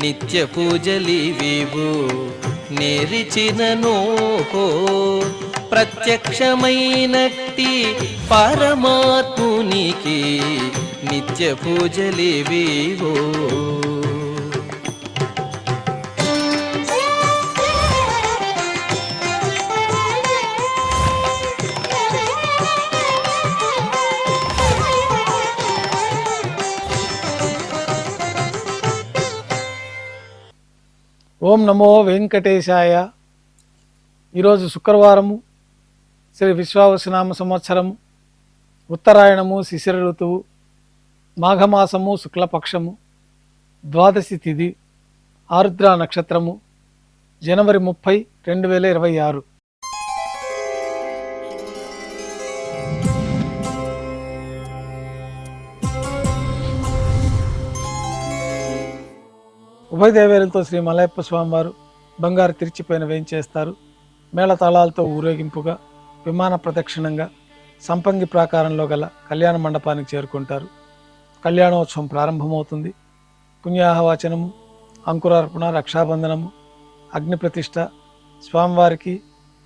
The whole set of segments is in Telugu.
నిత్య పూజలివివు నేరిచినను ప్రత్యక్షమైనట్టి పరమాత్మునికి నిత్య పూజలివివో. ఓం నమో వెంకటేశాయ. ఈరోజు శుక్రవారము, శ్రీ విశ్వావసునామ సంవత్సరము, ఉత్తరాయణము, శిశిర ఋతువు, మాఘమాసము, శుక్లపక్షము, ద్వాదశి తిథి, ఆరుద్ర నక్షత్రము, జనవరి 30, 2026. ఉభయ దేవేరులతో శ్రీ మలయప్ప స్వామివారు బంగారు తిరిచిపోయిన వేయించేస్తారు. మేళతాళాలతో ఊరేగింపుగా విమాన ప్రదక్షిణంగా సంపంగి ప్రాకారంలో గల కళ్యాణ మండపానికి చేరుకుంటారు. కళ్యాణోత్సవం ప్రారంభమవుతుంది. పుణ్యాహవాచనము, అంకురార్పణ, రక్షాబంధనము, అగ్ని ప్రతిష్ట, స్వామివారికి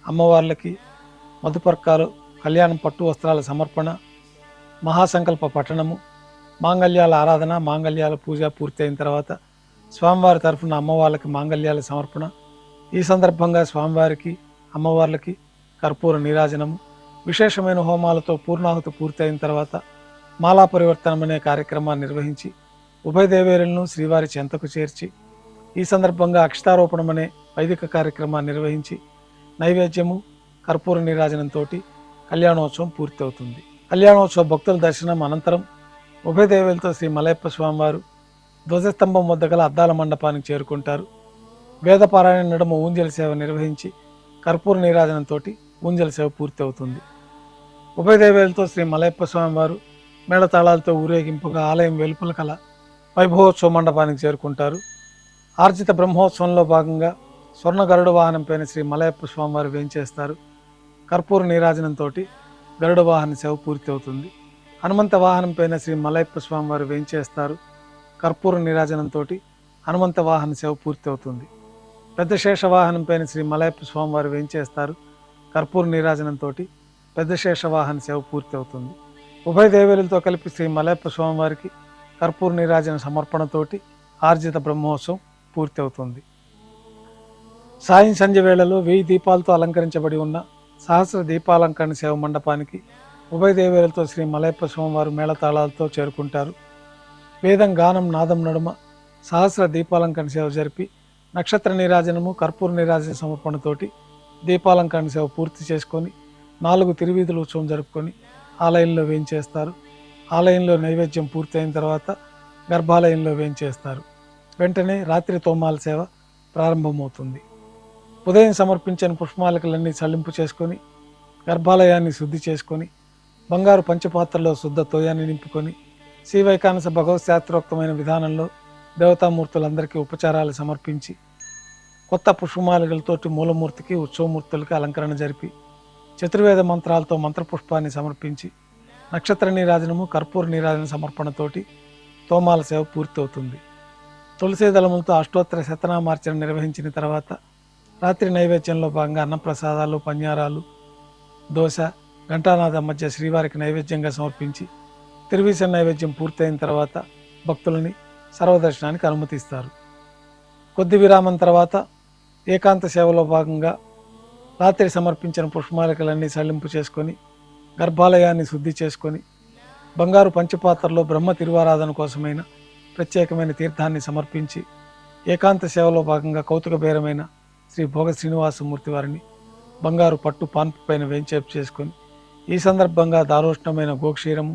అమ్మవార్లకి మధుపర్కాలు, కళ్యాణం పట్టు వస్త్రాల సమర్పణ, మహాసంకల్ప పఠనము, మాంగళ్యాల ఆరాధన, మాంగళ్యాల పూజ పూర్తయిన తర్వాత స్వామివారి తరఫున అమ్మవార్లకి మాంగళ్యాల సమర్పణ. ఈ సందర్భంగా స్వామివారికి అమ్మవార్లకి కర్పూర నీరాజనము, విశేషమైన హోమాలతో పూర్ణాహుతి పూర్తయిన తర్వాత మాలా పరివర్తనం అనే కార్యక్రమాన్ని నిర్వహించి ఉభయ దేవేరులను శ్రీవారి చెంతకు చేర్చి ఈ సందర్భంగా అక్షతారోపణం అనే వైదిక కార్యక్రమాన్ని నిర్వహించి నైవేద్యము, కర్పూర నీరాజనంతో కళ్యాణోత్సవం పూర్తి అవుతుంది. కళ్యాణోత్సవ భక్తుల దర్శనం అనంతరం ఉభయ దేవేరులతో శ్రీ మలయప్ప స్వామివారు ధ్వజస్తంభం వద్ద గల అద్దాల మండపానికి చేరుకుంటారు. వేదపారాయణ నడుమ ఊంజల సేవ నిర్వహించి కర్పూర నీరాజనంతో ఊంజల సేవ పూర్తి అవుతుంది. ఉభయ దేవేరులతో శ్రీ మలయప్ప స్వామివారు మేళతాళాలతో ఊరేగింపుగా ఆలయం వెలుపల కల వైభవోత్సవ మండపానికి చేరుకుంటారు. ఆర్జిత బ్రహ్మోత్సవంలో భాగంగా స్వర్ణ గరుడ వాహనం పైన శ్రీ మలయప్ప స్వామివారు వేంచేస్తారు. కర్పూర నీరాజనంతో గరుడ వాహన సేవ పూర్తి అవుతుంది. హనుమంత వాహనం పైన శ్రీ మలయప్ప స్వామివారు వేంచేస్తారు. కర్పూర నీరాజనంతో హనుమంత వాహన సేవ పూర్తి అవుతుంది. పెద్ద శేష వాహనం పైన శ్రీ మలయప్ప స్వామివారు వేంచేస్తారు. కర్పూర నీరాజనంతో పెద్ద శేష వాహన సేవ పూర్తి అవుతుంది. ఉభయ దేవేరులతో కలిపి శ్రీ మలయప్ప స్వామివారికి కర్పూర నీరాజన సమర్పణతోటి ఆర్జిత బ్రహ్మోత్సవం పూర్తి అవుతుంది. సాయం సంధ్య వేళలో 1000 దీపాలతో అలంకరించబడి ఉన్న సహస్ర దీపాలంకరణ సేవ మండపానికి ఉభయ దేవేరులతో శ్రీ మలయప్ప స్వామివారు మేళతాళాలతో చేరుకుంటారు. వేదం, గానం, నాదం నడుమ సహస్ర దీపాలంకరణ సేవ జరిపి నక్షత్ర నీరాజనము, కర్పూర నీరాజన సమర్పణతోటి దీపాలంకరణ సేవ పూర్తి చేసుకొని 4 తిరువీధుల ఉత్సవం జరుపుకొని ఆలయంలో వేయించేస్తారు. ఆలయంలో నైవేద్యం పూర్తయిన తర్వాత గర్భాలయంలో వేయించేస్తారు. వెంటనే రాత్రి తోమాల సేవ ప్రారంభమవుతుంది. ఉదయం సమర్పించిన పుష్పమాలికలన్నీ చల్లింపు చేసుకొని గర్భాలయాన్ని శుద్ధి చేసుకొని బంగారు పంచపాత్రలో శుద్ధ తోయాన్ని నింపుకొని శ్రీవైకానస భగవత్ శాస్త్రోక్తమైన విధానంలో దేవతామూర్తులందరికీ ఉపచారాలు సమర్పించి కొత్త పుష్పమాలికలతోటి మూలమూర్తికి, ఉత్సవమూర్తులకి అలంకరణ జరిపి చతుర్వేద మంత్రాలతో మంత్రపుష్పాన్ని సమర్పించి నక్షత్ర నీరాజనము, కర్పూర నీరాజన సమర్పణతోటి తోమాల సేవ పూర్తి అవుతుంది. తులసీ దళములతో అష్టోత్తర శతనామార్చన నిర్వహించిన తర్వాత రాత్రి నైవేద్యంలో భాగంగా అన్నప్రసాదాలు, పన్యారాలు, దోశ, ఘంటానాథం మధ్య శ్రీవారికి నైవేద్యంగా సమర్పించి తిరువీస నైవేద్యం పూర్తయిన తర్వాత భక్తులని సర్వదర్శనానికి అనుమతిస్తారు. కొద్ది విరామం తర్వాత ఏకాంత సేవలో భాగంగా రాత్రి సమర్పించిన పుష్పమాలికలన్నీ సల్లింపు చేసుకొని గర్భాలయాన్ని శుద్ధి చేసుకొని బంగారు పంచపాత్రలో బ్రహ్మ తిరువారాధన కోసమైన ప్రత్యేకమైన తీర్థాన్ని సమర్పించి ఏకాంత సేవలో భాగంగా కౌతుక బేరమైన శ్రీ భోగ శ్రీనివాసమూర్తి వారిని బంగారు పట్టు పాన్పు పైన వేంచేపు చేసుకొని ఈ సందర్భంగా దారోష్ణమైన గోక్షీరము,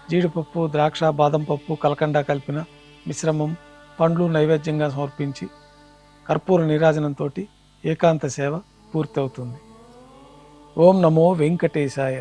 జీడిపప్పు, ద్రాక్ష, బాదం పప్పు, కలకండ కలిపిన మిశ్రమం, పండ్లు నైవేద్యంగా సమర్పించి కర్పూర నీరాజనంతో ఏకాంత సేవ పూర్తి అవుతుంది. ఓం నమో వెంకటేశాయ.